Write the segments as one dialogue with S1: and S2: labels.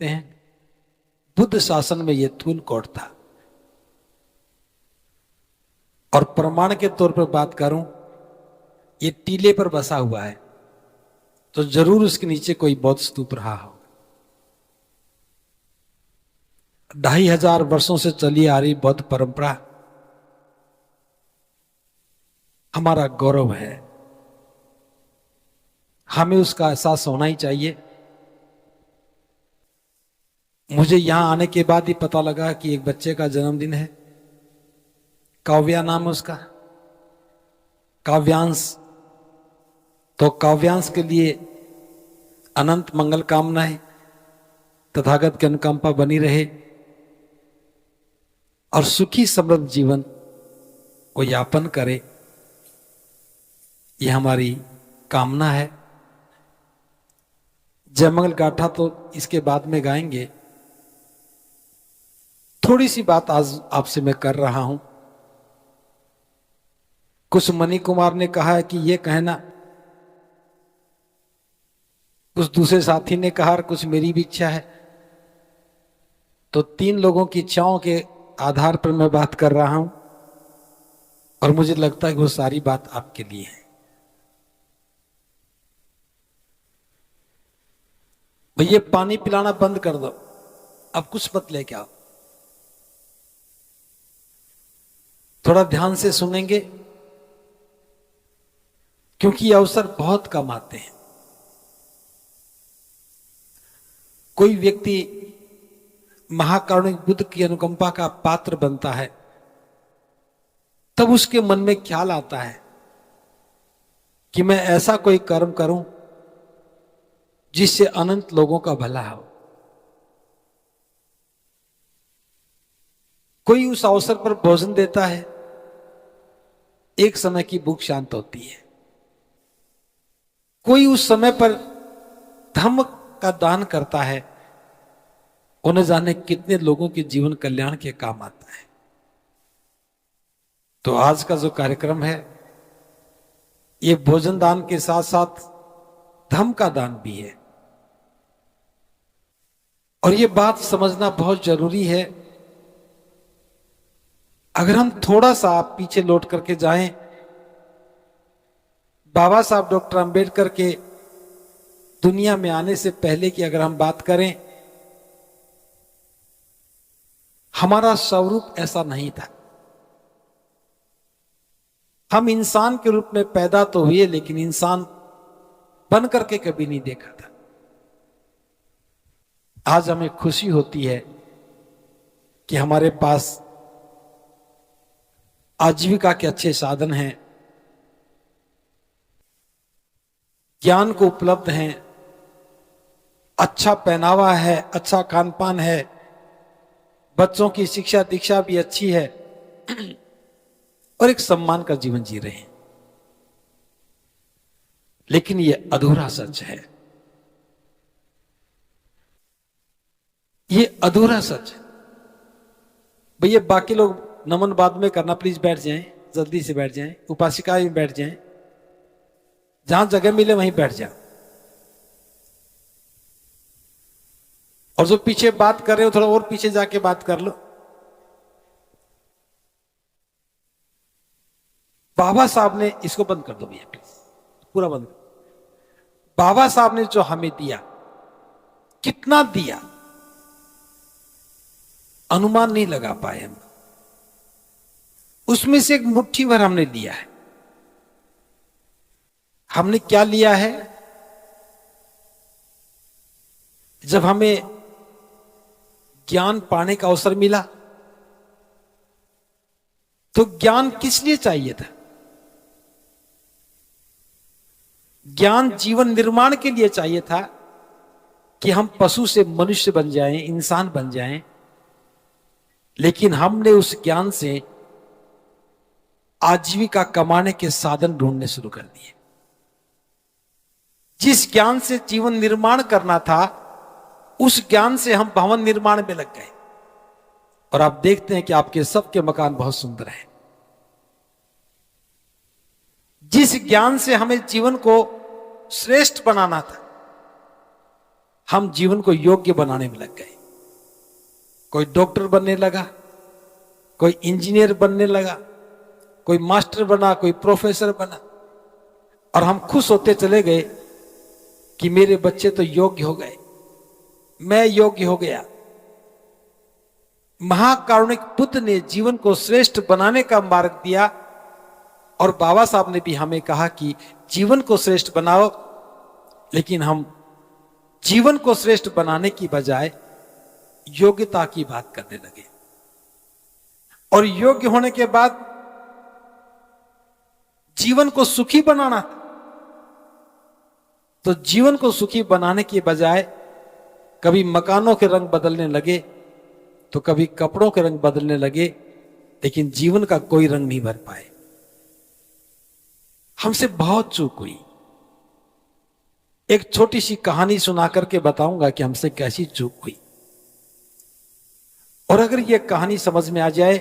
S1: हैं बुद्ध शासन में यह थूल कोट था। और प्रमाण के तौर पर बात करूं, ये टीले पर बसा हुआ है, तो जरूर उसके नीचे कोई बौद्ध स्तूप रहा होगा। 2500 वर्षों से चली आ रही बौद्ध परंपरा हमारा गौरव है, हमें उसका एहसास होना ही चाहिए। मुझे यहां आने के बाद ही पता लगा कि एक बच्चे का जन्मदिन है, काव्या नाम है उसका, काव्यांश। तो काव्यांश के लिए अनंत मंगल कामनाएं, तथागत की अनुकंपा बनी रहे और सुखी समृद्ध जीवन को यापन करे, यह हमारी कामना है। जयमंगल गाथा तो इसके बाद में गाएंगे। थोड़ी सी बात आज आपसे मैं कर रहा हूं। कुछ मणि कुमार ने कहा है कि यह कहना, कुछ दूसरे साथी ने कहा और कुछ मेरी भी इच्छा है। तो 3 लोगों की इच्छाओं के आधार पर मैं बात कर रहा हूं और मुझे लगता है कि वो सारी बात आपके लिए है। भैया पानी पिलाना बंद कर दो, अब कुछ मत लेके आओ। थोड़ा ध्यान से सुनेंगे क्योंकि ये अवसर बहुत कम आते हैं। कोई व्यक्ति महाकारुणिक बुद्ध की अनुकंपा का पात्र बनता है, तब उसके मन में ख्याल आता है कि मैं ऐसा कोई कर्म करूं जिससे अनंत लोगों का भला हो। कोई उस अवसर पर भोजन देता है, एक समय की भूख शांत होती है। कोई उस समय पर धर्म का दान करता है, उन्हें जाने कितने लोगों के जीवन कल्याण के काम आता है। तो आज का जो कार्यक्रम है, ये भोजन दान के साथ साथ धर्म का दान भी है। और ये बात समझना बहुत जरूरी है। अगर हम थोड़ा सा पीछे लौट करके जाएं, बाबा साहब डॉक्टर अंबेडकर के दुनिया में आने से पहले की अगर हम बात करें, हमारा स्वरूप ऐसा नहीं था। हम इंसान के रूप में पैदा तो हुए, लेकिन इंसान बन करके कभी नहीं देखा था। आज हमें खुशी होती है कि हमारे पास आजीविका के अच्छे साधन हैं, ज्ञान को उपलब्ध हैं, अच्छा पहनावा है, अच्छा खान पान है, बच्चों की शिक्षा दीक्षा भी अच्छी है और एक सम्मान का जीवन जी रहे हैं। लेकिन यह अधूरा सच है, ये अधूरा सच है। भैया बाकी लोग नमन बाद में करना, प्लीज बैठ जाएं, जल्दी से बैठ जाएं, उपासिका भी बैठ जाएं, जहां जगह मिले वहीं बैठ जाओ। और जो पीछे बात कर रहे हो, थोड़ा और पीछे जाके बात कर लो। बाबा साहब ने, इसको बंद कर दो भैया प्लीज, पूरा बंद। बाबा साहब ने जो हमें दिया, कितना दिया अनुमान नहीं लगा पाए हम। उसमें से एक मुट्ठी भर हमने लिया है। हमने क्या लिया है? जब हमें ज्ञान पाने का अवसर मिला, तो ज्ञान किस लिए चाहिए था? ज्ञान जीवन निर्माण के लिए चाहिए था कि हम पशु से मनुष्य बन जाएं, इंसान बन जाएं। लेकिन हमने उस ज्ञान से आजीविका कमाने के साधन ढूंढने शुरू कर दिए। जिस ज्ञान से जीवन निर्माण करना था, उस ज्ञान से हम भवन निर्माण में लग गए। और आप देखते हैं कि आपके सबके मकान बहुत सुंदर हैं। जिस ज्ञान से हमें जीवन को श्रेष्ठ बनाना था, हम जीवन को योग्य बनाने में लग गए। कोई डॉक्टर बनने लगा, कोई इंजीनियर बनने लगा, कोई मास्टर बना, कोई प्रोफेसर बना, और हम खुश होते चले गए कि मेरे बच्चे तो योग्य हो गए, मैं योग्य हो गया। महाकारुणिक बुद्ध ने जीवन को श्रेष्ठ बनाने का मार्ग दिया, और बाबा साहब ने भी हमें कहा कि जीवन को श्रेष्ठ बनाओ, लेकिन हम जीवन को श्रेष्ठ बनाने की बजाय योग्यता की बात करने लगे। और योग्य होने के बाद जीवन को सुखी बनाना, तो जीवन को सुखी बनाने की बजाय कभी मकानों के रंग बदलने लगे, तो कभी कपड़ों के रंग बदलने लगे, लेकिन जीवन का कोई रंग नहीं भर पाए। हमसे बहुत चूक हुई। एक छोटी सी कहानी सुना करके बताऊंगा कि हमसे कैसी चूक हुई, और अगर यह कहानी समझ में आ जाए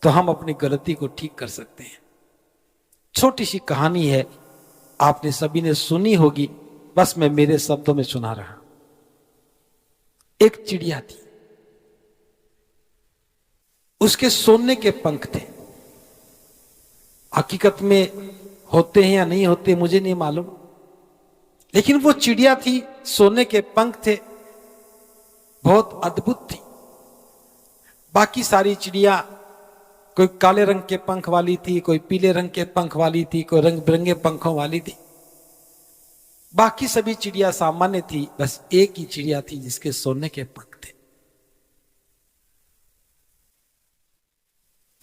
S1: तो हम अपनी गलती को ठीक कर सकते हैं। छोटी सी कहानी है, आपने सभी ने सुनी होगी, बस मैं मेरे शब्दों में सुना रहा। एक चिड़िया थी, उसके सोने के पंख थे। हकीकत में होते हैं या नहीं होते मुझे नहीं मालूम, लेकिन वो चिड़िया थी, सोने के पंख थे, बहुत अद्भुत थी। बाकी सारी चिड़िया कोई काले रंग के पंख वाली थी, कोई पीले रंग के पंख वाली थी, कोई रंग बिरंगे पंखों वाली थी। बाकी सभी चिड़िया सामान्य थी, बस एक ही चिड़िया थी जिसके सोने के पंख थे।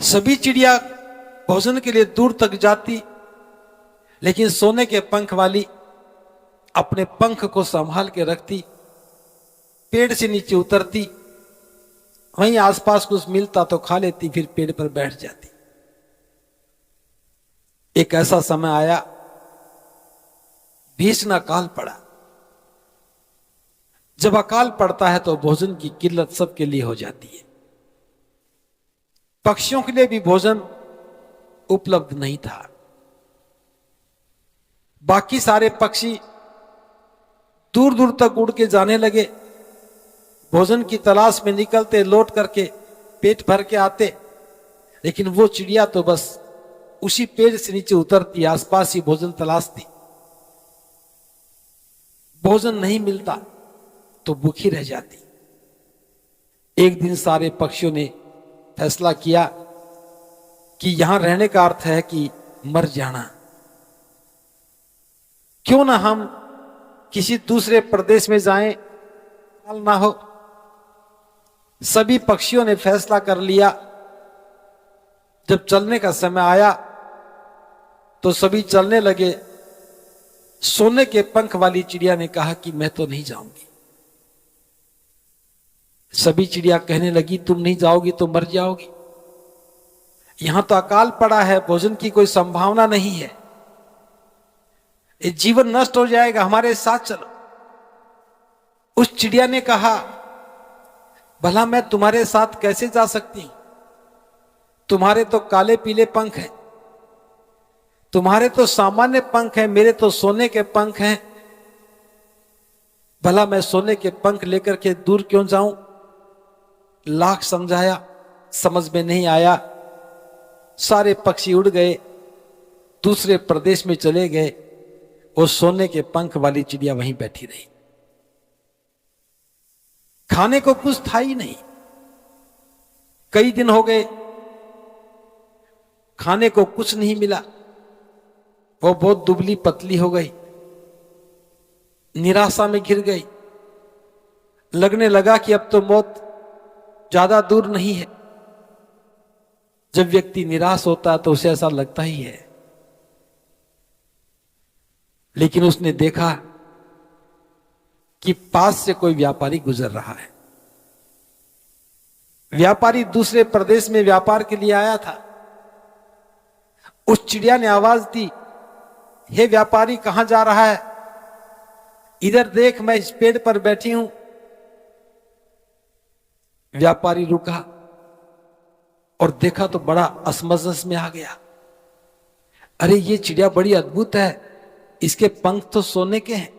S1: सभी चिड़िया भोजन के लिए दूर तक जाती, लेकिन सोने के पंख वाली अपने पंख को संभाल के रखती, पेड़ से नीचे उतरती, वहीं आसपास कुछ मिलता तो खा लेती, फिर पेड़ पर बैठ जाती। एक ऐसा समय आया, भीषण अकाल पड़ा। जब अकाल पड़ता है तो भोजन की किल्लत सबके लिए हो जाती है। पक्षियों के लिए भी भोजन उपलब्ध नहीं था। बाकी सारे पक्षी दूर दूर तक उड़ के जाने लगे, भोजन की तलाश में निकलते, लौट करके पेट भर के आते, लेकिन वो चिड़िया तो बस उसी पेड़ से नीचे उतरती, आसपास ही भोजन तलाशती। भोजन नहीं मिलता तो भूखी रह जाती। एक दिन सारे पक्षियों ने फैसला किया कि यहां रहने का अर्थ है कि मर जाना। क्यों ना हम किसी दूसरे प्रदेश में जाएं, हाल ना हो। सभी पक्षियों ने फैसला कर लिया। जब चलने का समय आया तो सभी चलने लगे। सोने के पंख वाली चिड़िया ने कहा कि मैं तो नहीं जाऊंगी। सभी चिड़िया कहने लगी तुम नहीं जाओगी तो मर जाओगी, यहां तो अकाल पड़ा है, भोजन की कोई संभावना नहीं है, ये जीवन नष्ट हो जाएगा, हमारे साथ चलो। उस चिड़िया ने कहा भला मैं तुम्हारे साथ कैसे जा सकती हूं, तुम्हारे तो काले पीले पंख हैं, तुम्हारे तो सामान्य पंख हैं, मेरे तो सोने के पंख हैं, भला मैं सोने के पंख लेकर के दूर क्यों जाऊं। लाख समझाया, समझ में नहीं आया। सारे पक्षी उड़ गए, दूसरे प्रदेश में चले गए। वो सोने के पंख वाली चिड़िया वहीं बैठी रही। खाने को कुछ था ही नहीं। कई दिन हो गए, खाने को कुछ नहीं मिला। वो बहुत दुबली पतली हो गई, निराशा में घिर गई। लगने लगा कि अब तो मौत ज्यादा दूर नहीं है। जब व्यक्ति निराश होता है तो उसे ऐसा लगता ही है। लेकिन उसने देखा कि पास से कोई व्यापारी गुजर रहा है। व्यापारी दूसरे प्रदेश में व्यापार के लिए आया था। उस चिड़िया ने आवाज दी, हे व्यापारी कहां जा रहा है, इधर देख, मैं इस पेड़ पर बैठी हूं। व्यापारी रुका और देखा तो बड़ा असमंजस में आ गया। अरे ये चिड़िया बड़ी अद्भुत है, इसके पंख तो सोने के हैं।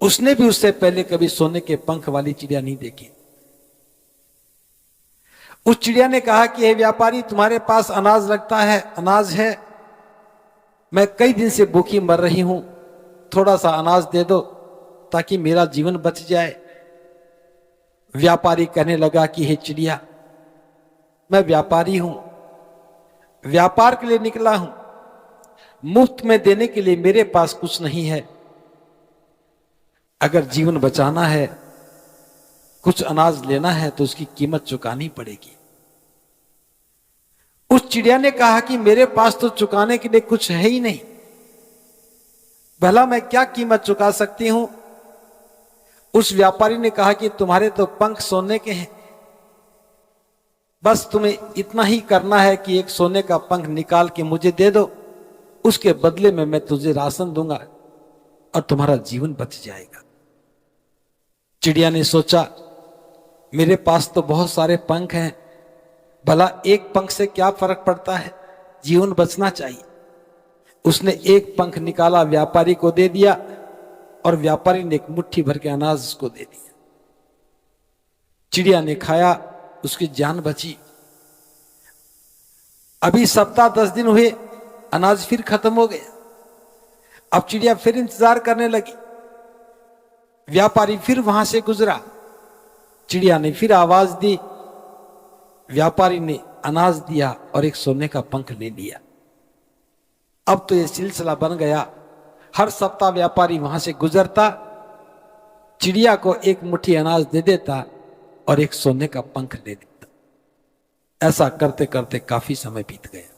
S1: उसने भी उससे पहले कभी सोने के पंख वाली चिड़िया नहीं देखी। उस चिड़िया ने कहा कि हे व्यापारी, तुम्हारे पास अनाज लगता है, अनाज है, मैं कई दिन से भूखी मर रही हूं, थोड़ा सा अनाज दे दो ताकि मेरा जीवन बच जाए। व्यापारी कहने लगा कि हे चिड़िया, मैं व्यापारी हूं, व्यापार के लिए निकला हूं, मुफ्त में देने के लिए मेरे पास कुछ नहीं है। अगर जीवन बचाना है, कुछ अनाज लेना है तो उसकी कीमत चुकानी पड़ेगी। उस चिड़िया ने कहा कि मेरे पास तो चुकाने के लिए कुछ है ही नहीं, भला मैं क्या कीमत चुका सकती हूं। उस व्यापारी ने कहा कि तुम्हारे तो पंख सोने के हैं, बस तुम्हें इतना ही करना है कि एक सोने का पंख निकाल के मुझे दे दो, उसके बदले में मैं तुझे राशन दूंगा और तुम्हारा जीवन बच जाएगा। चिड़िया ने सोचा, मेरे पास तो बहुत सारे पंख हैं, भला एक पंख से क्या फर्क पड़ता है, जीवन बचना चाहिए। उसने एक पंख निकाला, व्यापारी को दे दिया और व्यापारी ने एक मुट्ठी भर के अनाज उसको दे दिया। चिड़िया ने खाया, उसकी जान बची। अभी सप्ताह 10 दिन हुए, अनाज फिर खत्म हो गया। अब चिड़िया फिर इंतजार करने लगी। व्यापारी फिर वहां से गुजरा, चिड़िया ने फिर आवाज दी, व्यापारी ने अनाज दिया और एक सोने का पंख ले लिया। अब तो यह सिलसिला बन गया, हर सप्ताह व्यापारी वहां से गुजरता, चिड़िया को एक मुट्ठी अनाज दे देता और एक सोने का पंख दे देता। ऐसा करते करते काफी समय बीत गया।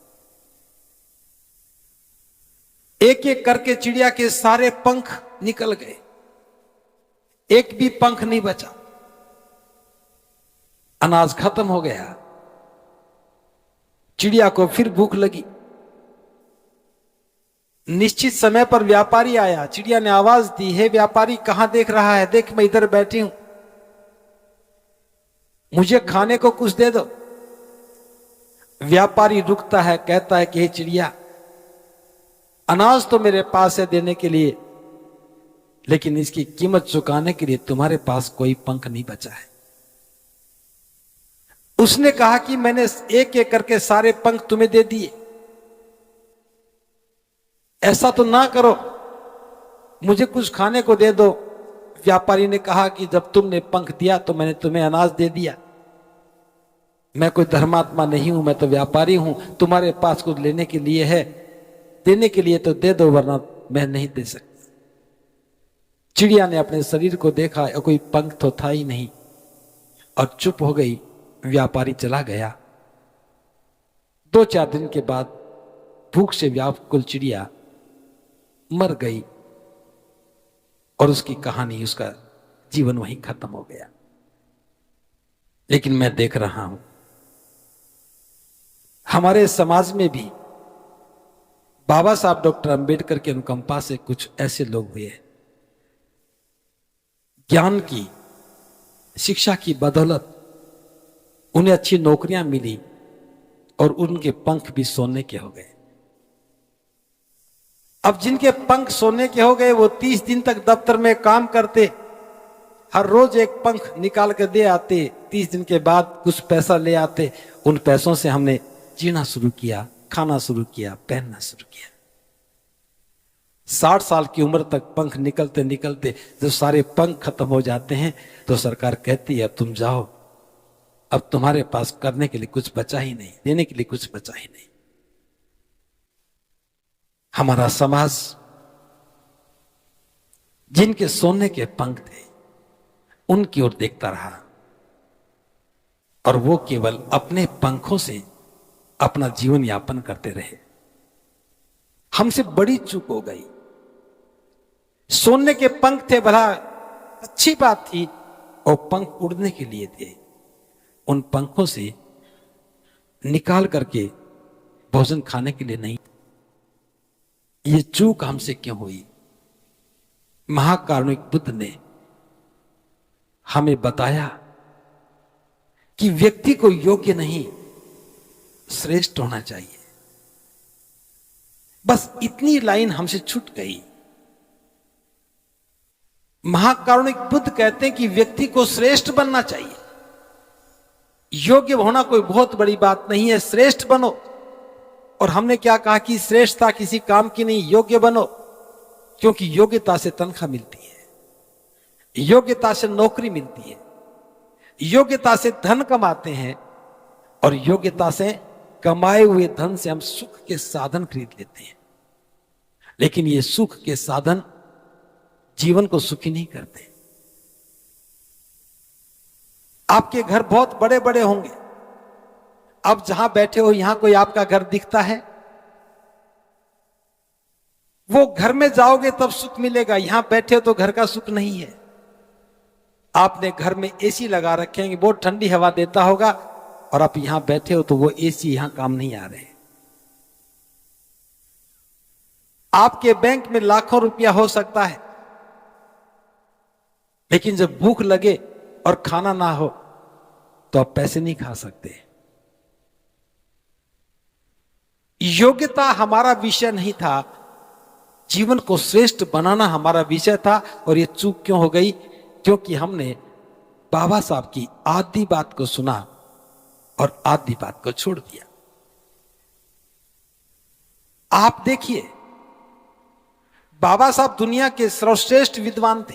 S1: एक एक करके चिड़िया के सारे पंख निकल गए, एक भी पंख नहीं बचा। अनाज खत्म हो गया। चिड़िया को फिर भूख लगी। निश्चित समय पर व्यापारी आया। चिड़िया ने आवाज दी, हे व्यापारी, कहां देख रहा है, देख मैं इधर बैठी हूं, मुझे खाने को कुछ दे दो। व्यापारी रुकता है, कहता है कि हे चिड़िया, अनाज तो मेरे पास है देने के लिए, लेकिन इसकी कीमत चुकाने के लिए तुम्हारे पास कोई पंख नहीं बचा है। उसने कहा कि मैंने एक एक करके सारे पंख तुम्हें दे दिए, ऐसा तो ना करो, मुझे कुछ खाने को दे दो। व्यापारी ने कहा कि जब तुमने पंख दिया तो मैंने तुम्हें अनाज दे दिया, मैं कोई धर्मात्मा नहीं हूं, मैं तो व्यापारी हूं, तुम्हारे पास कुछ लेने के लिए है, देने के लिए तो दे दो, वरना मैं नहीं दे सकता। चिड़िया ने अपने शरीर को देखा, कोई पंख तो था ही नहीं और चुप हो गई। व्यापारी चला गया। 2-4 दिन के बाद भूख से व्याकुल चिड़िया मर गई और उसकी कहानी, उसका जीवन वहीं खत्म हो गया। लेकिन मैं देख रहा हूं हमारे समाज में भी बाबा साहब डॉक्टर अंबेडकर के अनुकंपा से कुछ ऐसे लोग हुए, ज्ञान की, शिक्षा की बदौलत उन्हें अच्छी नौकरियां मिली और उनके पंख भी सोने के हो गए। अब जिनके पंख सोने के हो गए वो 30 दिन तक दफ्तर में काम करते, हर रोज एक पंख निकाल कर दे आते, 30 दिन के बाद कुछ पैसा ले आते। उन पैसों से हमने जीना शुरू किया, खाना शुरू किया, पहनना शुरू किया। 60 साल की उम्र तक पंख निकलते निकलते जब सारे पंख खत्म हो जाते हैं तो सरकार कहती है अब तुम जाओ, अब तुम्हारे पास करने के लिए कुछ बचा ही नहीं, देने के लिए कुछ बचा ही नहीं। हमारा समाज जिनके सोने के पंख थे उनकी ओर देखता रहा और वो केवल अपने पंखों से अपना जीवन यापन करते रहे। हमसे बड़ी चूक हो गई। सोने के पंख थे, भला अच्छी बात थी, और पंख उड़ने के लिए थे। उन पंखों से निकाल करके भोजन खाने के लिए नहीं। ये चूक हमसे क्यों हुई? महाकारुणिक बुद्ध ने हमें बताया कि व्यक्ति को योग्य नहीं, श्रेष्ठ होना चाहिए। बस इतनी लाइन हमसे छूट गई। महाकारुणिक बुद्ध कहते हैं कि व्यक्ति को श्रेष्ठ बनना चाहिए। योग्य होना कोई बहुत बड़ी बात नहीं है, श्रेष्ठ बनो। और हमने क्या कहा कि श्रेष्ठता किसी काम की नहीं, योग्य बनो। क्योंकि योग्यता से तनख्वाह मिलती है, योग्यता से नौकरी मिलती है, योग्यता से धन कमाते हैं, और योग्यता से कमाए हुए धन से हम सुख के साधन खरीद लेते हैं। लेकिन ये सुख के साधन जीवन को सुखी नहीं करते। आपके घर बहुत बड़े बड़े होंगे, अब जहां बैठे हो यहां कोई आपका घर दिखता है, वो घर में जाओगे तब सुख मिलेगा, यहां बैठे हो तो घर का सुख नहीं है। आपने घर में एसी लगा रखे हैं, बहुत ठंडी हवा देता होगा, और आप यहां बैठे हो तो वो एसी यहां काम नहीं आ रहे। आपके बैंक में लाखों रुपया हो सकता है, लेकिन जब भूख लगे और खाना ना हो तो आप पैसे नहीं खा सकते। योग्यता हमारा विषय नहीं था, जीवन को श्रेष्ठ बनाना हमारा विषय था। और ये चूक क्यों हो गई? क्योंकि हमने बाबा साहब की आधी बात को सुना और आधी बात को छोड़ दिया। आप देखिए, बाबा साहब दुनिया के सर्वश्रेष्ठ विद्वान थे,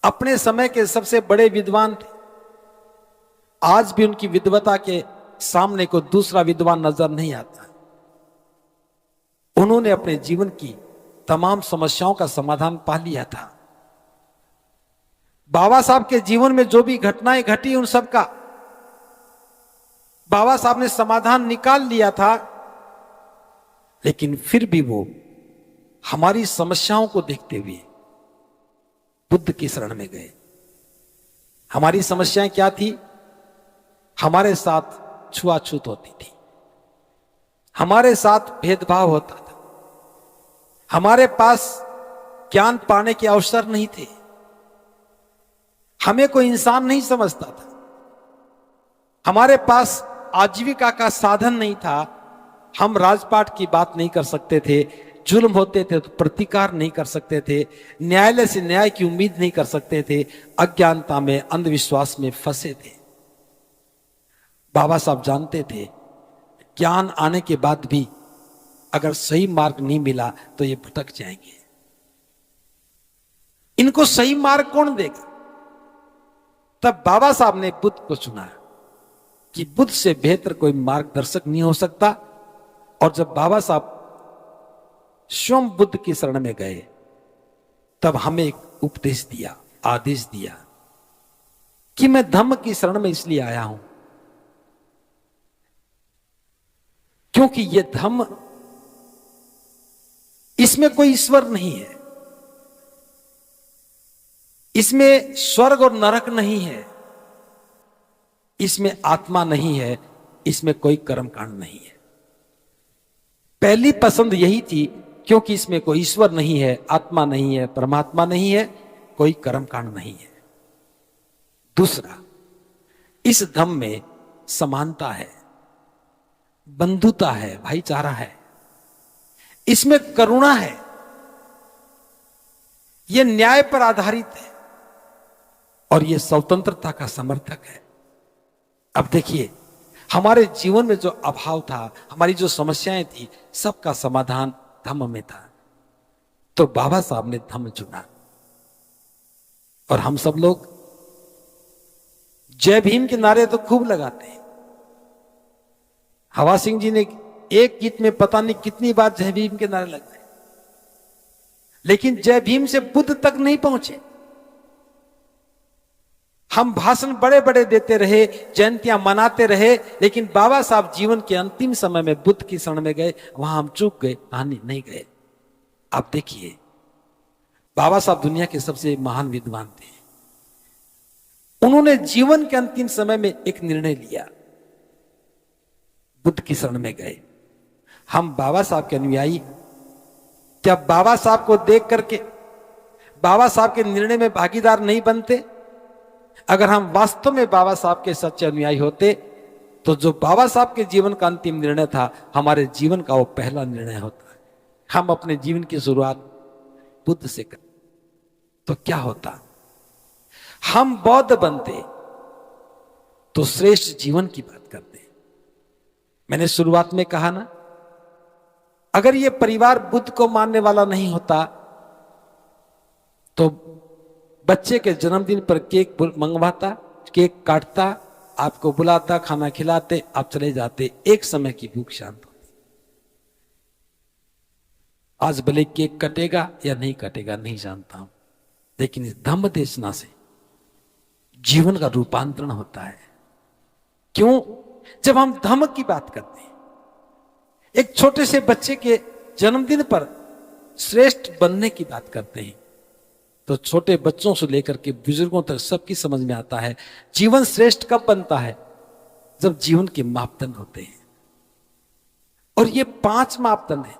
S1: अपने समय के सबसे बड़े विद्वान थे। आज भी उनकी विद्वता के सामने को दूसरा विद्वान नजर नहीं आता। उन्होंने अपने जीवन की तमाम समस्याओं का समाधान पा लिया था। बाबा साहब के जीवन में जो भी घटनाएं घटी उन सब का बाबा साहब ने समाधान निकाल लिया था। लेकिन फिर भी वो हमारी समस्याओं को देखते हुए बुद्ध की शरण में गए। हमारी समस्याएं क्या थी? हमारे साथ छुआछूत होती थी, हमारे साथ भेदभाव होता था, हमारे पास ज्ञान पाने के अवसर नहीं थे, हमें कोई इंसान नहीं समझता था, हमारे पास आजीविका का साधन नहीं था, हम राजपाट की बात नहीं कर सकते थे, जुल्म होते थे तो प्रतिकार नहीं कर सकते थे, न्यायालय से न्याय की उम्मीद नहीं कर सकते थे, अज्ञानता में अंधविश्वास में फंसे थे। बाबा साहब जानते थे ज्ञान आने के बाद भी अगर सही मार्ग नहीं मिला तो ये भटक जाएंगे। इनको सही मार्ग कौन देगा? तब बाबा साहब ने बुद्ध को चुना कि बुद्ध से बेहतर कोई मार्गदर्शक नहीं हो सकता। और जब बाबा साहब स्वयं बुद्ध की शरण में गए तब हमें एक उपदेश दिया, आदेश दिया कि मैं धम्म की शरण में इसलिए आया हूं क्योंकि ये धम्म, इसमें कोई ईश्वर नहीं है, इसमें स्वर्ग और नरक नहीं है, इसमें आत्मा नहीं है, इसमें कोई कर्मकांड नहीं है। पहली पसंद यही थी क्योंकि इसमें कोई ईश्वर नहीं है, आत्मा नहीं है, परमात्मा नहीं है, कोई कर्मकांड नहीं है। दूसरा, इस धम्म में समानता है, बंधुता है, भाईचारा है, इसमें करुणा है, यह न्याय पर आधारित है और यह स्वतंत्रता का समर्थक है। अब देखिए, हमारे जीवन में जो अभाव था, हमारी जो समस्याएं थी, सबका समाधान धम्म में था। तो बाबा साहब ने धम्म चुना और हम सब लोग जय भीम के नारे तो खूब लगाते हैं। हवा सिंह जी ने एक गीत में पता नहीं कितनी बार जय भीम के नारे लगाए, लेकिन जय भीम से बुद्ध तक नहीं पहुंचे। हम भाषण बड़े बड़े देते रहे, जयंतियां मनाते रहे, लेकिन बाबा साहब जीवन के अंतिम समय में बुद्ध की शरण में गए, वहां हम चूक गए, कहानी नहीं गए। आप देखिए, बाबा साहब दुनिया के सबसे महान विद्वान थे। उन्होंने जीवन के अंतिम समय में एक निर्णय लिया, बुद्ध की शरण में गए। हम बाबा साहब के अनुयायी क्या बाबा साहब को देख करके बाबा साहब के निर्णय में भागीदार नहीं बनते? अगर हम वास्तव में बाबा साहब के सच्चे अनुयायी होते तो जो बाबा साहब के जीवन का अंतिम निर्णय था, हमारे जीवन का वो पहला निर्णय होता है। हम अपने जीवन की शुरुआत बुद्ध से करें। तो क्या होता? हम बौद्ध बनते तो श्रेष्ठ जीवन की बात करते। मैंने शुरुआत में कहा ना, अगर ये परिवार बुद्ध को मानने वाला नहीं होता तो बच्चे के जन्मदिन पर केक मंगवाता, केक काटता, आपको बुलाता, खाना खिलाते, आप चले जाते, एक समय की भूख शांत होती। आज भले केक कटेगा या नहीं कटेगा नहीं जानता हूं, लेकिन इस धम्म देशना से जीवन का रूपांतरण होता है। क्यों? जब हम धम्म की बात करते हैं, एक छोटे से बच्चे के जन्मदिन पर श्रेष्ठ बनने की बात करते हैं, तो छोटे बच्चों से लेकर के बुजुर्गों तक सबकी समझ में आता है जीवन श्रेष्ठ कब बनता है? जब जीवन के मापदंड होते हैं। और ये 5 मापदंड है।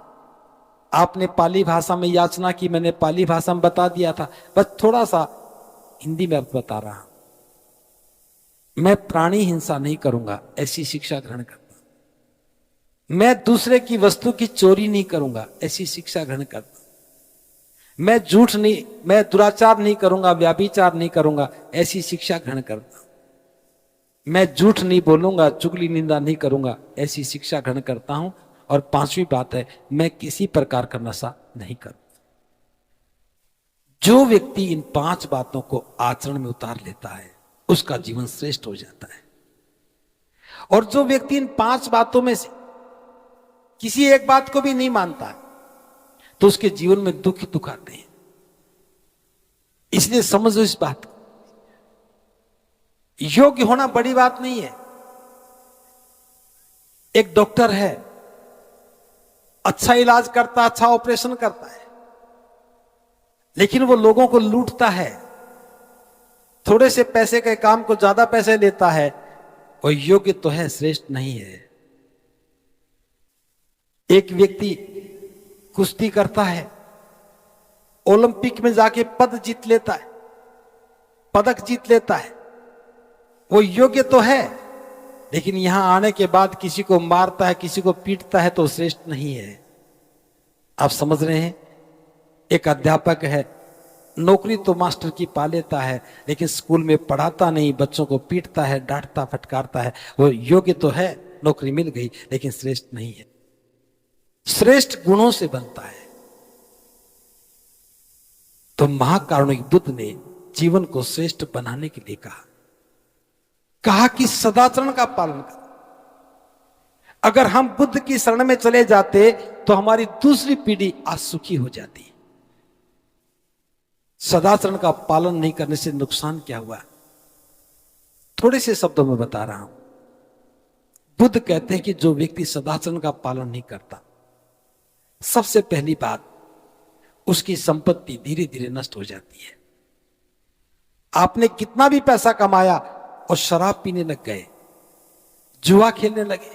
S1: आपने पाली भाषा में याचना की, मैंने पाली भाषा में बता दिया था, बस थोड़ा सा हिंदी में अब बता रहा हूं। मैं प्राणी हिंसा नहीं करूंगा, ऐसी शिक्षा ग्रहण करता। मैं दूसरे की वस्तु की चोरी नहीं करूंगा, ऐसी शिक्षा ग्रहण करता। मैं झूठ नहीं, मैं दुराचार नहीं करूंगा, व्याभिचार नहीं करूंगा, ऐसी शिक्षा ग्रहण करता। मैं झूठ नहीं बोलूंगा, चुगली निंदा नहीं करूंगा, ऐसी शिक्षा ग्रहण करता हूं। और 5वीं बात है, मैं किसी प्रकार का नशा नहीं करूंगा। जो व्यक्ति इन 5 बातों को आचरण में उतार लेता है उसका जीवन श्रेष्ठ हो जाता है। और जो व्यक्ति इन 5 बातों में से किसी एक बात को भी नहीं मानता है तो उसके जीवन में दुख ही दुख आते हैं। इसलिए समझो इस बात को, योग्य होना बड़ी बात नहीं है। एक डॉक्टर है, अच्छा इलाज करता, अच्छा ऑपरेशन करता है, लेकिन वो लोगों को लूटता है, थोड़े से पैसे के काम को ज्यादा पैसे लेता है, वो योग्य तो है, श्रेष्ठ नहीं है। एक व्यक्ति कुश्ती करता है, ओलंपिक में जाके पद जीत लेता है, पदक जीत लेता है, वो योग्य तो है, लेकिन यहां आने के बाद किसी को मारता है, किसी को पीटता है, तो श्रेष्ठ नहीं है। आप समझ रहे हैं? एक अध्यापक है, नौकरी तो मास्टर की पा लेता है, लेकिन स्कूल में पढ़ाता नहीं, बच्चों को पीटता है, डांटता फटकारता है। वो योग्य तो है, नौकरी मिल गई, लेकिन श्रेष्ठ नहीं है। श्रेष्ठ गुणों से बनता है। तो महाकारुणिक बुद्ध ने जीवन को श्रेष्ठ बनाने के लिए कहा कि सदाचरण का पालन कर। अगर हम बुद्ध की शरण में चले जाते तो हमारी दूसरी पीढ़ी आज सुखी हो जाती। सदाचरण का पालन नहीं करने से नुकसान क्या हुआ? थोड़े से शब्दों में बता रहा हूं। बुद्ध कहते हैं कि जो व्यक्ति सदाचरण का पालन नहीं करता, सबसे पहली बात, उसकी संपत्ति धीरे धीरे नष्ट हो जाती है। आपने कितना भी पैसा कमाया और शराब पीने लग गए, जुआ खेलने लगे,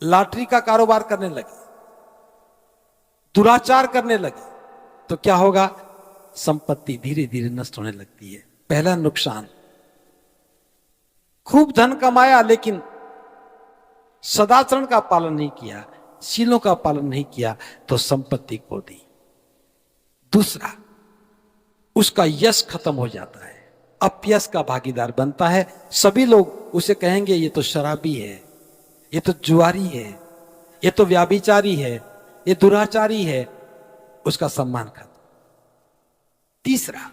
S1: लॉटरी का कारोबार करने लगे, दुराचार करने लगे, तो क्या होगा? संपत्ति धीरे धीरे नष्ट होने लगती है। पहला नुकसान, खूब धन कमाया लेकिन सदाचरण का पालन नहीं किया, शीलों का पालन नहीं किया, तो संपत्ति खो दी। दूसरा, उसका यश खत्म हो जाता है, अपयश का भागीदार बनता है। सभी लोग उसे कहेंगे ये तो शराबी है, ये तो जुआरी है, ये तो व्याभिचारी है, ये दुराचारी है, उसका सम्मान खत्म। तीसरा,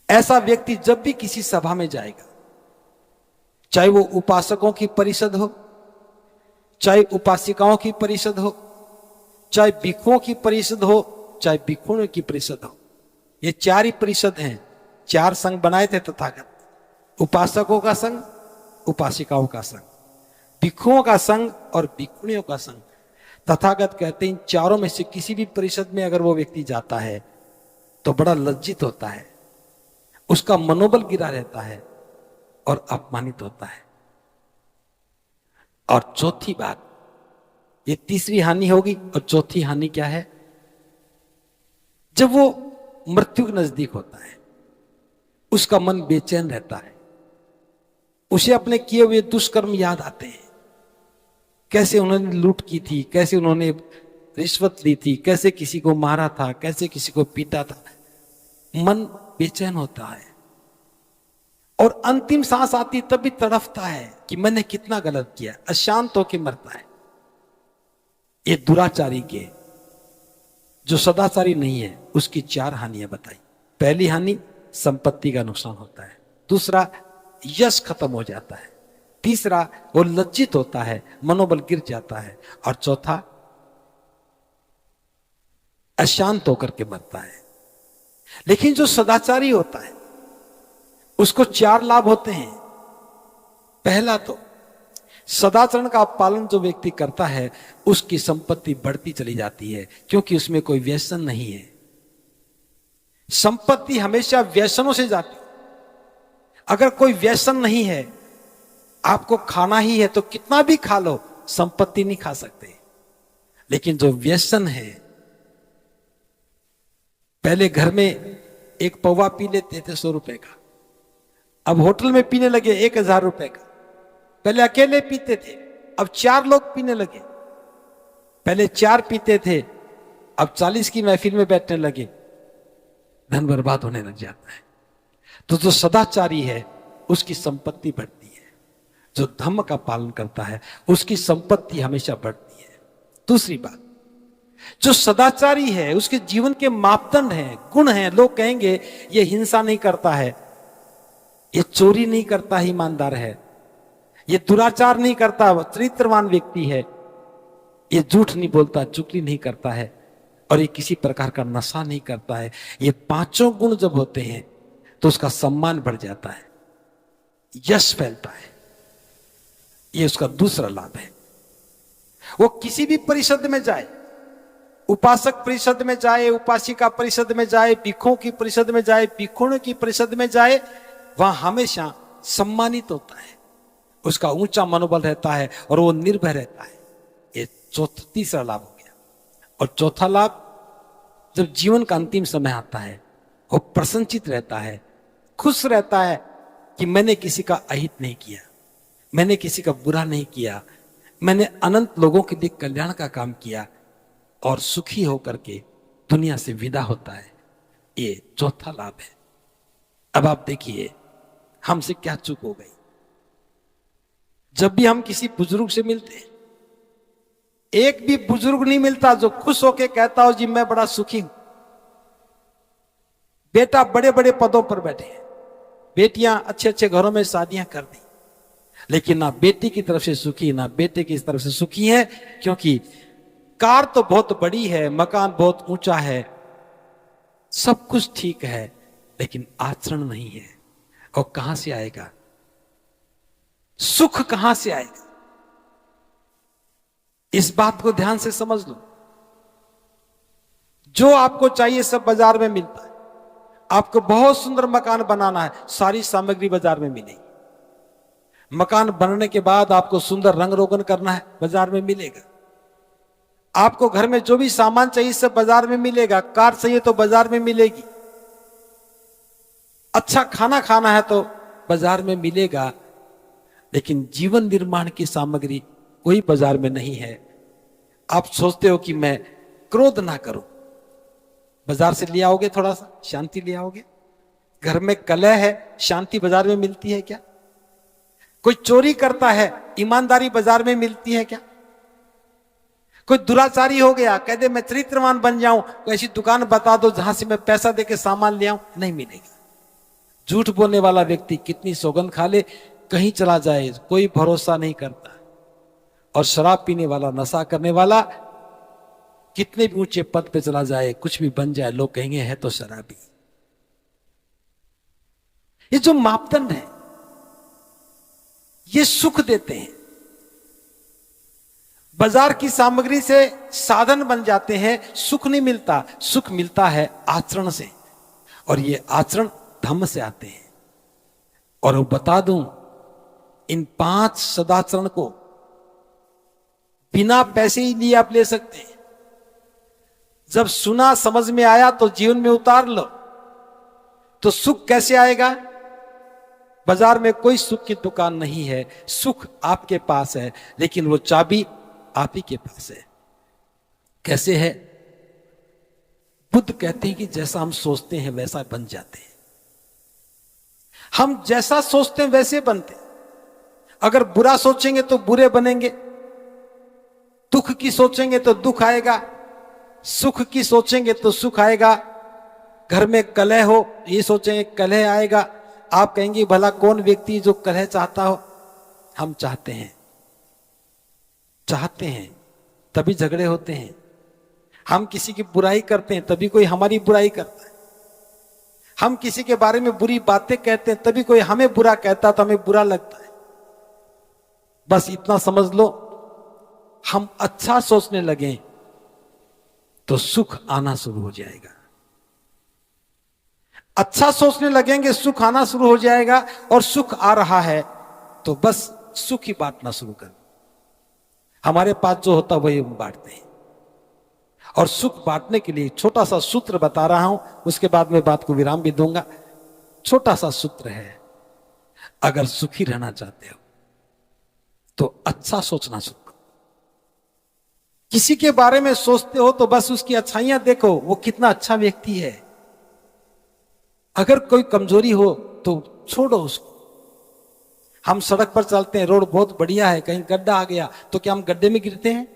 S1: ऐसा व्यक्ति जब भी किसी सभा में जाएगा, चाहे वो उपासकों की परिषद हो, चाहे उपासिकाओं की परिषद हो, चाहे भिक्षुओं की परिषद हो, चाहे भिक्षुओं की परिषद हो, ये 4 ही परिषद हैं। 4 संघ बनाए थे तथागत, उपासकों का संघ, उपासिकाओं का संघ, भिक्षुओं का संघ और भिक्षुणियों का संघ। तथागत कहते हैं इन चारों में से किसी भी परिषद में अगर वो व्यक्ति जाता है तो बड़ा लज्जित होता है, उसका मनोबल गिरा रहता है और अपमानित होता है। और चौथी बात, ये तीसरी हानि होगी, और चौथी हानि क्या है? जब वो मृत्यु के नजदीक होता है, उसका मन बेचैन रहता है, उसे अपने किए हुए दुष्कर्म याद आते हैं। कैसे उन्होंने लूट की थी, कैसे उन्होंने रिश्वत ली थी, कैसे किसी को मारा था, कैसे किसी को पीटा था। मन बेचैन होता है और अंतिम सांस आती तब भी तड़फता है कि मैंने कितना गलत किया, अशांत होकर मरता है। ये दुराचारी के, जो सदाचारी नहीं है, उसकी 4 हानियां बताई। पहली हानि, संपत्ति का नुकसान होता है। दूसरा, यश खत्म हो जाता है। तीसरा, वो लज्जित होता है, मनोबल गिर जाता है। और चौथा, अशांत होकर के मरता है। लेकिन जो सदाचारी होता है उसको 4 लाभ होते हैं। पहला तो, सदाचरण का पालन जो व्यक्ति करता है उसकी संपत्ति बढ़ती चली जाती है, क्योंकि उसमें कोई व्यसन नहीं है। संपत्ति हमेशा व्यसनों से जाती है। अगर कोई व्यसन नहीं है, आपको खाना ही है तो कितना भी खा लो, संपत्ति नहीं खा सकते। लेकिन जो व्यसन है, पहले घर में एक पौवा पी लेते थे 100 रुपए का, अब होटल में पीने लगे 1000 रुपए का। पहले अकेले पीते थे, अब 4 लोग पीने लगे। पहले 4 पीते थे, अब 40 की महफिल में बैठने लगे। धन बर्बाद होने लग जाता है। तो जो सदाचारी है उसकी संपत्ति बढ़ती है, जो धर्म का पालन करता है उसकी संपत्ति हमेशा बढ़ती है। दूसरी बात, जो सदाचारी है उसके जीवन के मापदंड हैं, गुण हैं। लोग कहेंगे ये हिंसा नहीं करता है, ये चोरी नहीं करता, ईमानदार है, ये दुराचार नहीं करता, चरित्रवान व्यक्ति है, ये झूठ नहीं बोलता, चुगली नहीं करता है, और ये किसी प्रकार का नशा नहीं करता है। ये 5 गुण जब होते हैं तो उसका सम्मान बढ़ जाता है, यश फैलता है। ये उसका दूसरा लाभ है। वो किसी भी परिषद में जाए, उपासक परिषद में जाए, उपासिका परिषद में जाए, भिक्षुओं की परिषद में जाए, भिक्षुणियों की परिषद में जाए, वहां हमेशा सम्मानित होता है, उसका ऊंचा मनोबल रहता है और वो निर्भय रहता है। ये तीसरा लाभ हो गया। और चौथा लाभ, जब जीवन का अंतिम समय आता है वो प्रसन्नचित रहता है, खुश रहता है कि मैंने किसी का अहित नहीं किया, मैंने किसी का बुरा नहीं किया, मैंने अनंत लोगों के लिए कल्याण का काम किया, और सुखी होकर के दुनिया से विदा होता है। ये चौथा लाभ है। अब आप देखिए हमसे क्या चूक हो गई। जब भी हम किसी बुजुर्ग से मिलते हैं, एक भी बुजुर्ग नहीं मिलता जो खुश होके कहता हो जी मैं बड़ा सुखी हूं। बेटा बड़े बड़े पदों पर बैठे हैं, बेटियां अच्छे अच्छे घरों में शादियां कर दी, लेकिन ना बेटी की तरफ से सुखी ना बेटे की तरफ से सुखी है। क्योंकि कार तो बहुत बड़ी है, मकान बहुत ऊंचा है, सब कुछ ठीक है, लेकिन आचरण नहीं है। और कहां से आएगा सुख, कहां से आएगा? इस बात को ध्यान से समझ लो। जो आपको चाहिए सब बाजार में मिलता है। आपको बहुत सुंदर मकान बनाना है, सारी सामग्री बाजार में मिलेगी। मकान बनने के बाद आपको सुंदर रंग रोगन करना है, बाजार में मिलेगा। आपको घर में जो भी सामान चाहिए सब बाजार में मिलेगा। कार चाहिए तो बाजार में मिलेगी। अच्छा खाना खाना है तो बाजार में मिलेगा। लेकिन जीवन निर्माण की सामग्री कोई बाजार में नहीं है। आप सोचते हो कि मैं क्रोध ना करूं, बाजार से ले आओगे, थोड़ा सा शांति ले आओगे। घर में कलह है, शांति बाजार में मिलती है क्या? कोई चोरी करता है, ईमानदारी बाजार में मिलती है क्या? कोई दुराचारी हो गया, कह दे मैं चरित्रवान बन जाऊं, कोई ऐसी दुकान बता दो जहां से मैं पैसा देके सामान ले आऊं, नहीं मिलेगा। झूठ बोलने वाला व्यक्ति कितनी सौगंध खा ले, कहीं चला जाए कोई भरोसा नहीं करता। और शराब पीने वाला, नशा करने वाला कितने भी ऊंचे पद पे चला जाए, कुछ भी बन जाए, लोग कहेंगे है तो शराबी। ये जो मापदंड है ये सुख देते हैं। बाजार की सामग्री से साधन बन जाते हैं, सुख नहीं मिलता। सुख मिलता है आचरण से, और ये आचरण धम्म से आते हैं। और वो बता दूं, इन 5 सदाचरण को बिना पैसे ही लिए आप ले सकते हैं। जब सुना समझ में आया तो जीवन में उतार लो, तो सुख कैसे आएगा? बाजार में कोई सुख की दुकान नहीं है, सुख आपके पास है, लेकिन वो चाबी आप ही के पास है। कैसे है? बुद्ध कहते हैं कि जैसा हम सोचते हैं वैसा बन जाते हैं। हम जैसा सोचते हैं वैसे बनते हैं। अगर बुरा सोचेंगे तो बुरे बनेंगे, दुख की सोचेंगे तो दुख आएगा, सुख की सोचेंगे तो सुख आएगा। घर में कलह हो, ये सोचेंगे कलह आएगा। आप कहेंगे भला कौन व्यक्ति जो कलह चाहता हो? हम चाहते हैं तभी झगड़े होते हैं। हम किसी की बुराई करते हैं तभी कोई हमारी बुराई करता है। हम किसी के बारे में बुरी बातें कहते हैं तभी कोई हमें बुरा कहता है तो हमें बुरा लगता है। बस इतना समझ लो, हम अच्छा सोचने लगे तो सुख आना शुरू हो जाएगा। अच्छा सोचने लगेंगे सुख आना शुरू हो जाएगा। और सुख आ रहा है तो बस सुख ही बांटना शुरू कर। हमारे पास जो होता वही हम बांटते हैं। और सुख बांटने के लिए छोटा सा सूत्र बता रहा हूं, उसके बाद मैं बात को विराम भी दूंगा। छोटा सा सूत्र है, अगर सुखी रहना चाहते हो तो अच्छा सोचना शुरू करो। किसी के बारे में सोचते हो तो बस उसकी अच्छाइयां देखो, वो कितना अच्छा व्यक्ति है। अगर कोई कमजोरी हो तो छोड़ो उसको। हम सड़क पर चलते हैं, रोड बहुत बढ़िया है, कहीं गड्ढा आ गया तो क्या हम गड्ढे में गिरते हैं?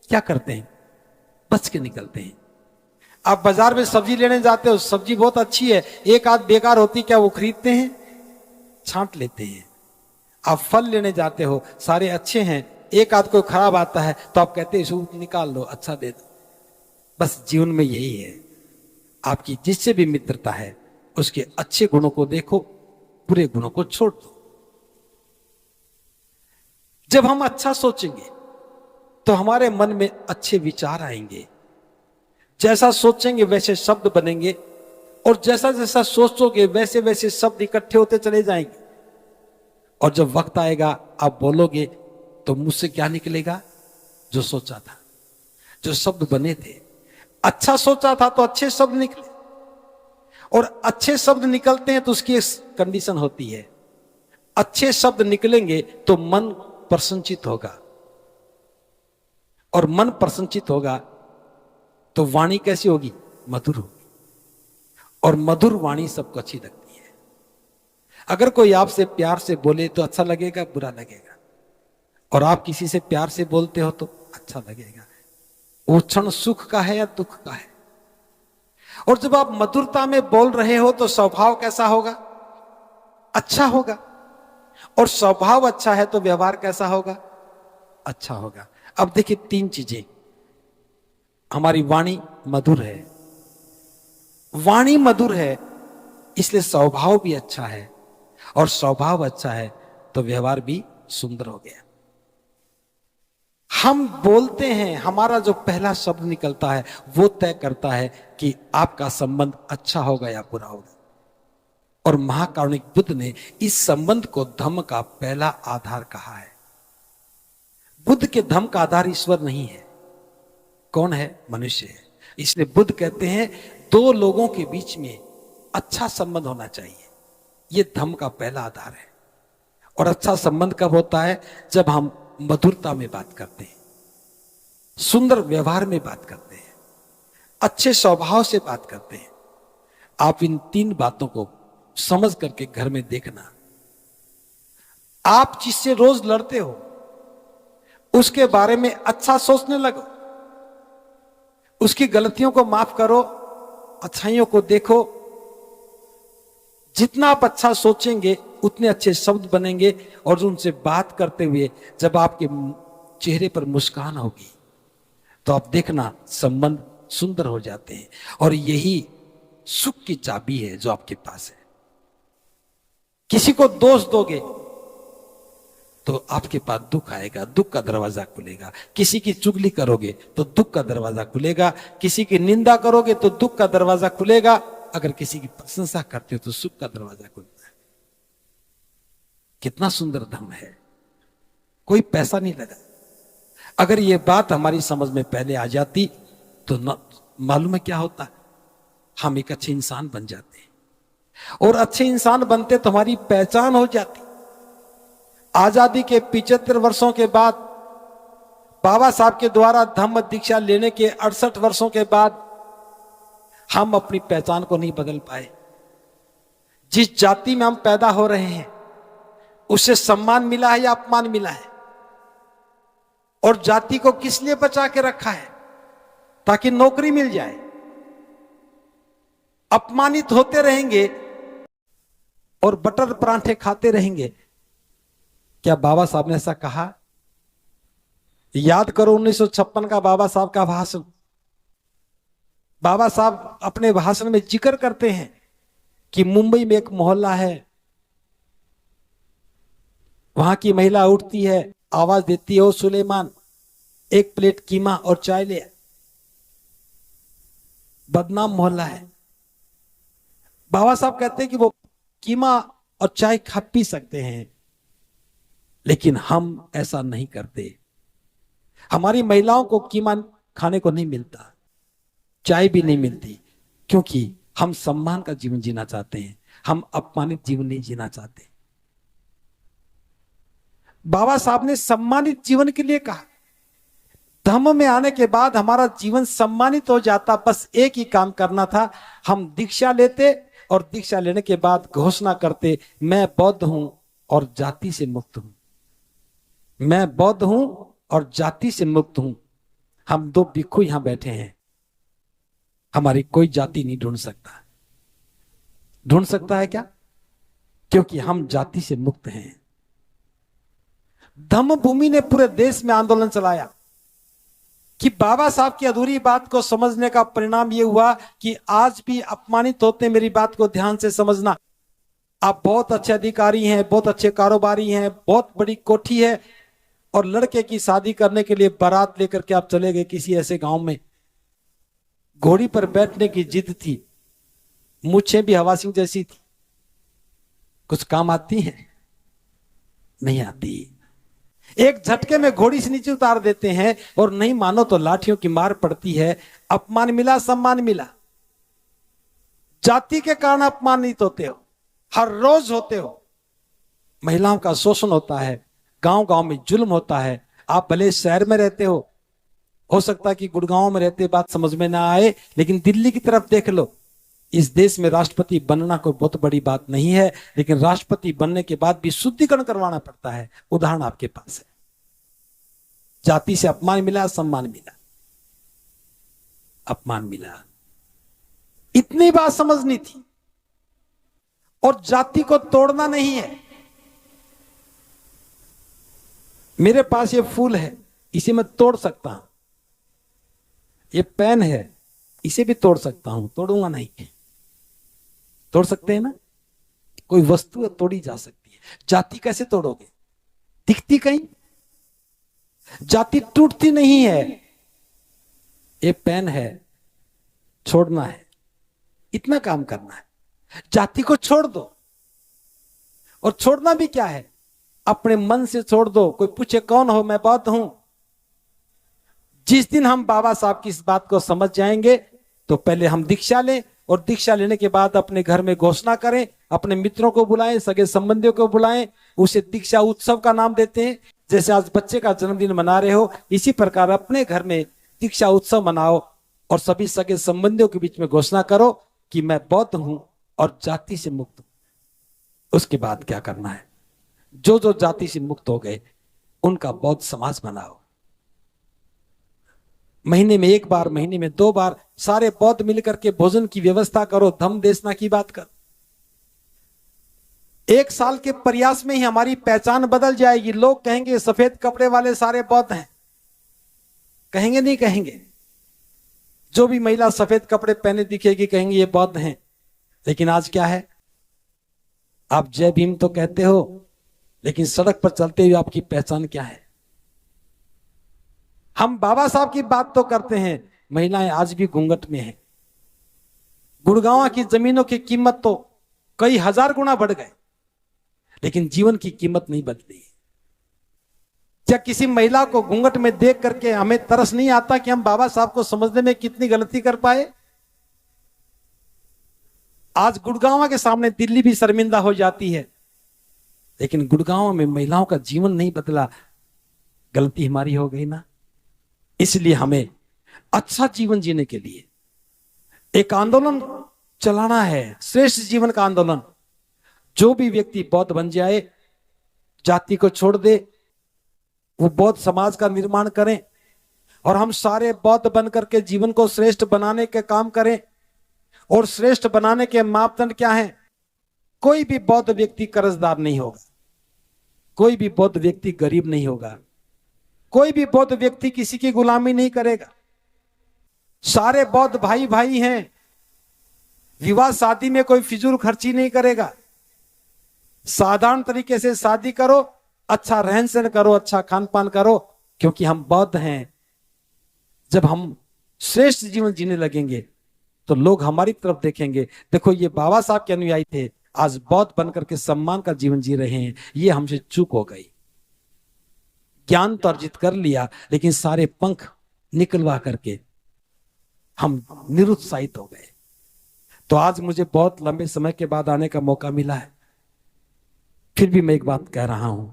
S1: क्या करते हैं? बच के निकलते हैं। आप बाजार में सब्जी लेने जाते हो, सब्जी बहुत अच्छी है, एक आध बेकार होती, क्या वो खरीदते हैं? छांट लेते हैं। आप फल लेने जाते हो, सारे अच्छे हैं, एक आध कोई खराब आता है तो आप कहते हैं इसको निकाल लो, अच्छा दे दो। बस जीवन में यही है। आपकी जिससे भी मित्रता है उसके अच्छे गुणों को देखो, बुरे गुणों को छोड़ दो। जब हम अच्छा सोचेंगे तो हमारे मन में अच्छे विचार आएंगे। जैसा सोचेंगे वैसे शब्द बनेंगे, और जैसा जैसा सोचोगे वैसे वैसे शब्द इकट्ठे होते चले जाएंगे। और जब वक्त आएगा आप बोलोगे तो मुझसे क्या निकलेगा? जो सोचा था, जो शब्द बने थे। अच्छा सोचा था तो अच्छे शब्द निकले, और अच्छे शब्द निकलते हैं तो उसकी कंडीशन होती है, अच्छे शब्द निकलेंगे तो मन प्रसन्नचित होगा, और मन प्रसन्नचित होगा तो वाणी कैसी होगी? मधुर होगी। और मधुर वाणी सबको अच्छी लगती है। अगर कोई आपसे प्यार से बोले तो अच्छा लगेगा, बुरा लगेगा। और आप किसी से प्यार से बोलते हो तो अच्छा लगेगा। वो क्षण सुख का है या दुख का है। और जब आप मधुरता में बोल रहे हो तो स्वभाव कैसा होगा? अच्छा होगा। और स्वभाव अच्छा है तो व्यवहार कैसा होगा? अच्छा होगा। अब देखिए, तीन चीजें। हमारी वाणी मधुर है, वाणी मधुर है इसलिए स्वभाव भी अच्छा है, और स्वभाव अच्छा है तो व्यवहार भी सुंदर हो गया। हम बोलते हैं, हमारा जो पहला शब्द निकलता है वो तय करता है कि आपका संबंध अच्छा होगा या बुरा होगा। और महाकारुणिक बुद्ध ने इस संबंध को धम्म का पहला आधार कहा है। बुद्ध के धम्म का आधार ईश्वर नहीं है। कौन है? मनुष्य है। इसलिए बुद्ध कहते हैं दो लोगों के बीच में अच्छा संबंध होना चाहिए। यह धम्म का पहला आधार है। और अच्छा संबंध कब होता है? जब हम मधुरता में बात करते हैं, सुंदर व्यवहार में बात करते हैं, अच्छे स्वभाव से बात करते हैं। आप इन तीन बातों को समझ करके घर में देखना। आप जिससे रोज लड़ते हो उसके बारे में अच्छा सोचने लगो, उसकी गलतियों को माफ करो, अच्छाइयों को देखो। जितना आप अच्छा सोचेंगे उतने अच्छे शब्द बनेंगे, और उनसे बात करते हुए जब आपके चेहरे पर मुस्कान होगी तो आप देखना संबंध सुंदर हो जाते हैं। और यही सुख की चाबी है जो आपके पास है। किसी को दोष दोगे तो आपके पास दुख आएगा, दुख का दरवाजा खुलेगा। किसी की चुगली करोगे तो दुख का दरवाजा खुलेगा। किसी की निंदा करोगे तो दुख का दरवाजा खुलेगा। अगर किसी की प्रशंसा करते हो तो सुख का दरवाजा खुलता है। कितना सुंदर धम्म है, कोई पैसा नहीं लगा। अगर ये बात हमारी समझ में पहले आ जाती तो मालूम है क्या होता? हम एक अच्छे इंसान बन जाते हैं, और अच्छे इंसान बनते तो हमारी पहचान हो जाती। आजादी के 75 वर्षों के बाद, बाबा साहब के द्वारा धम्म दीक्षा लेने के 68 वर्षों के बाद हम अपनी पहचान को नहीं बदल पाए। जिस जाति में हम पैदा हो रहे हैं उससे सम्मान मिला है या अपमान मिला है? और जाति को किस लिए बचा के रखा है? ताकि नौकरी मिल जाए। अपमानित होते रहेंगे और बटर परांठे खाते रहेंगे। क्या बाबा साहब ने ऐसा कहा? याद करो 1956 का बाबा साहब का भाषण। बाबा साहब अपने भाषण में जिक्र करते हैं कि मुंबई में एक मोहल्ला है, वहां की महिला उठती है, आवाज देती है, ओ सुलेमान एक प्लेट कीमा और चाय ले। बदनाम मोहल्ला है। बाबा साहब कहते हैं कि वो कीमा और चाय खा पी सकते हैं, लेकिन हम ऐसा नहीं करते। हमारी महिलाओं को कीमा खाने को नहीं मिलता, चाय भी नहीं मिलती, क्योंकि हम सम्मान का जीवन जीना चाहते हैं। हम अपमानित जीवन नहीं जीना चाहते। बाबा साहब ने सम्मानित जीवन के लिए कहा। धम्म में आने के बाद हमारा जीवन सम्मानित हो जाता। बस एक ही काम करना था, हम दीक्षा लेते और दीक्षा लेने के बाद घोषणा करते, मैं बौद्ध हूं और जाति से मुक्त हूं। मैं बौद्ध हूं और जाति से मुक्त हूं। हम दो भिक्षु यहां बैठे हैं, हमारी कोई जाति नहीं ढूंढ सकता। ढूंढ सकता है क्या? क्योंकि हम जाति से मुक्त हैं। धम्म भूमि ने पूरे देश में आंदोलन चलाया कि बाबा साहब की अधूरी बात को समझने का परिणाम यह हुआ कि आज भी अपमानित होते। मेरी बात को ध्यान से समझना। आप बहुत अच्छे अधिकारी हैं, बहुत अच्छे कारोबारी हैं, बहुत बड़ी कोठी है, और लड़के की शादी करने के लिए बारात लेकर के आप चले गए किसी ऐसे गांव में। घोड़ी पर बैठने की जिद थी, मूछें भी हवा सिंह जैसी थी। कुछ काम आती है? नहीं आती। एक झटके में घोड़ी से नीचे उतार देते हैं, और नहीं मानो तो लाठियों की मार पड़ती है। अपमान मिला, सम्मान मिला। जाति के कारण अपमानित होते हो, हर रोज होते हो। महिलाओं का शोषण होता है, गांव गांव में जुल्म होता है। आप भले शहर में रहते हो सकता है कि गुड़गांव में रहते बात समझ में ना आए, लेकिन दिल्ली की तरफ देख लो। इस देश में राष्ट्रपति बनना कोई बहुत बड़ी बात नहीं है, लेकिन राष्ट्रपति बनने के बाद भी शुद्धिकरण करवाना पड़ता है। उदाहरण आपके पास है। जाति से अपमान मिला, सम्मान मिला। अपमान मिला, इतनी बात समझनी थी। और जाति को तोड़ना नहीं है। मेरे पास ये फूल है, इसे मैं तोड़ सकता हूं। ये पेन है, इसे भी तोड़ सकता हूं। तोड़ूंगा नहीं। तोड़ सकते हैं ना? कोई वस्तु है, तोड़ी जा सकती है। जाति कैसे तोड़ोगे? दिखती कहीं? जाति टूटती नहीं है। ये पेन है, छोड़ना है, इतना काम करना है। जाति को छोड़ दो। और छोड़ना भी क्या है? अपने मन से छोड़ दो। कोई पूछे कौन हो? मैं बौद्ध हूं। जिस दिन हम बाबा साहब की इस बात को समझ जाएंगे, तो पहले हम दीक्षा लें, और दीक्षा लेने के बाद अपने घर में घोषणा करें, अपने मित्रों को बुलाएं, सगे संबंधियों को बुलाएं, उसे दीक्षा उत्सव का नाम देते हैं। जैसे आज बच्चे का जन्मदिन मना रहे हो, इसी प्रकार अपने घर में दीक्षा उत्सव मनाओ, और सभी सगे संबंधियों के बीच में घोषणा करो कि मैं बौद्ध हूं और जाति से मुक्त हूं। उसके बाद क्या करना है? जो जो जाति से मुक्त हो गए उनका बौद्ध समाज बनाओ। महीने में एक बार, महीने में 2 बार सारे बौद्ध मिलकर के भोजन की व्यवस्था करो। धम्म देशना की बात कर। 1 साल के प्रयास में ही हमारी पहचान बदल जाएगी। लोग कहेंगे सफेद कपड़े वाले सारे बौद्ध हैं। कहेंगे नहीं कहेंगे? जो भी महिला सफेद कपड़े पहने दिखेगी कहेंगे ये बौद्ध हैं। लेकिन आज क्या है? आप जय भीम तो कहते हो, लेकिन सड़क पर चलते हुए आपकी पहचान क्या है? हम बाबा साहब की बात तो करते हैं, महिलाएं आज भी घूंघट में हैं। गुड़गांव की जमीनों की कीमत तो कई हजार गुना बढ़ गए, लेकिन जीवन की कीमत नहीं बदली। क्या किसी महिला को घूंघट में देख करके हमें तरस नहीं आता कि हम बाबा साहब को समझने में कितनी गलती कर पाए? आज गुड़गांव के सामने दिल्ली भी शर्मिंदा हो जाती है, लेकिन गुड़गांव में महिलाओं का जीवन नहीं बदला। गलती हमारी हो गई ना। इसलिए हमें अच्छा जीवन जीने के लिए एक आंदोलन चलाना है, श्रेष्ठ जीवन का आंदोलन। जो भी व्यक्ति बौद्ध बन जाए, जाति को छोड़ दे, वो बौद्ध समाज का निर्माण करें और हम सारे बौद्ध बनकर के जीवन को श्रेष्ठ बनाने के काम करें। और श्रेष्ठ बनाने के मापदंड क्या हैं? कोई भी बौद्ध व्यक्ति कर्जदार नहीं होगा, कोई भी बौद्ध व्यक्ति गरीब नहीं होगा, कोई भी बौद्ध व्यक्ति किसी की गुलामी नहीं करेगा। सारे बौद्ध भाई भाई हैं। विवाह शादी में कोई फिजूल खर्ची नहीं करेगा। साधारण तरीके से शादी करो, अच्छा रहन सहन करो, अच्छा खान पान करो, क्योंकि हम बौद्ध हैं। जब हम श्रेष्ठ जीवन जीने लगेंगे तो लोग हमारी तरफ देखेंगे, देखो ये बाबा साहब के अनुयायी थे, आज बौद्ध बनकर के सम्मान का जीवन जी रहे हैं। ये हमसे चूक हो गई। ज्ञान तो अर्जित कर लिया, लेकिन सारे पंख निकलवा करके हम निरुत्साहित हो गए। तो आज मुझे बहुत लंबे समय के बाद आने का मौका मिला है, फिर भी मैं एक बात कह रहा हूं,